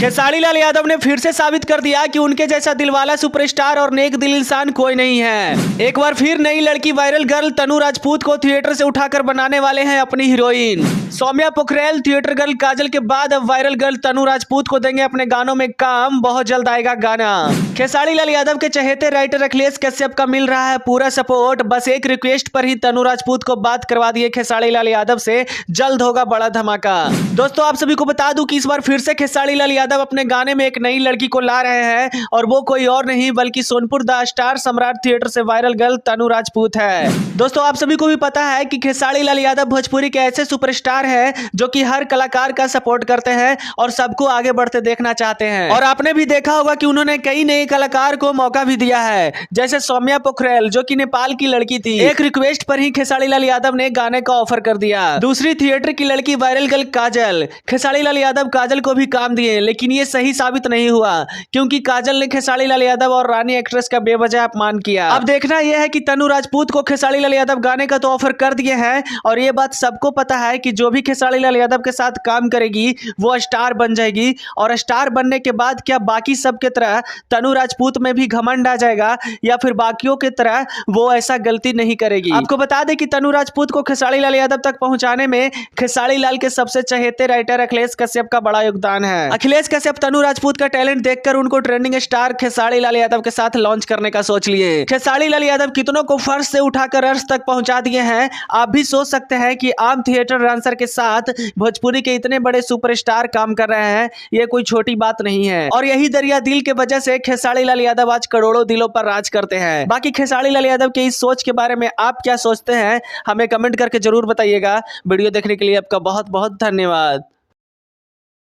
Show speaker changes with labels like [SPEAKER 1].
[SPEAKER 1] खेसारी लाल यादव ने फिर से साबित कर दिया कि उनके जैसा दिलवाला सुपरस्टार और नेक दिल इंसान कोई नहीं है। एक बार फिर नई लड़की वायरल गर्ल तनु राजपूत को थिएटर से उठाकर बनाने वाले हैं अपनी heroine. Saumya Pokharel theatre girl Kajal के बाद अब वायरल गर्ल तनु राजपूत को देंगे अपने गानों में काम। बहुत जल्द आएगा गाना। खेसारी लाल यादव के चहेते राइटर अखिलेश कश्यप का मिल रहा है पूरा सपोर्ट। बस एक रिक्वेस्ट पर ही तनु राजपूत को बात करवा दिए खेसारी लाल यादव से। जल्द होगा बड़ा धमाका। दोस्तों आप सभी को बता दूं कि इस बार फिर से खेसारी लाल यादव अपने गाने में एक नई लड़की को ला रहे हैं और वो कोई और नहीं बल्कि सोनपुर द स्टार सम्राट थिएटर से वायरल गर्ल तनु राजपूत है। दोस्तों आप सभी को भी पता है कि खेसारी लाल यादव भोजपुरी के ऐसे सुपरस्टार हैं जो कि हर कलाकार का सपोर्ट करते हैं और सबको आगे बढ़ते देखना चाहते हैं। और आपने भी देखा होगा कि उन्होंने कई नए कलाकार को मौका भी दिया है, जैसे सौम्या पोखरेल जो कि नेपाल की लड़की थी। एक रिक्वेस्ट पर ही खेसारी लाल यादव ने गाने का ऑफर कर दिया। दूसरी थिएटर की लड़की वायरल गर्ल काजल। खेसारी लाल यादव काजल को भी काम दिए लेकिन ये सही साबित नहीं हुआ क्योंकि काजल ने खेसारी लाल यादव और रानी एक्ट्रेस का बेवजह अपमान किया। अब देखना यह है कि तनु राजपूत को खेसारी लाल यादव गाने का तो ऑफर कर दिए हैं और ये बात सबको पता है कि जो भी खेसारी लाल यादव के साथ काम करेगी वो स्टार बन जाएगी। और स्टार बनने के बाद क्या बाकी सब के तरह तनु राजपूत में भी घमंड आ जाएगा या फिर बाकियों की तरह वो ऐसा गलती नहीं करेगी। आपको बता दें कि तनु राजपूत को खेसारी लाल यादव तक पहुंचाने में खेसारी लाल के सबसे चहेते राइटर अखिलेश कश्यप का बड़ा योगदान है। अखिलेश कश्यप तनु राजपूत का टैलेंट देखकर उनको ट्रेंडिंग स्टार खेसारी लाल यादव के साथ लॉन्च करने का सोच लिए। खेसारी लाल यादव कितनों को फर्श से उठाकर अर्श तक पहुंचा दिए हैं। आप भी सोच सकते हैं कि आम थिएटर डांसर के साथ भोजपुरी के इतने बड़े सुपरस्टार काम कर रहे हैं, ये कोई छोटी बात नहीं है। और यही दरिया दिल के वजह से खेसारी लाल यादव आज करोड़ों दिलों पर राज करते हैं। बाकी खेसारी लाल यादव के इस सोच के बारे में आप क्या सोचते हैं हमें कमेंट करके जरूर बताइएगा। वीडियो देखने के लिए आपका बहुत बहुत धन्यवाद।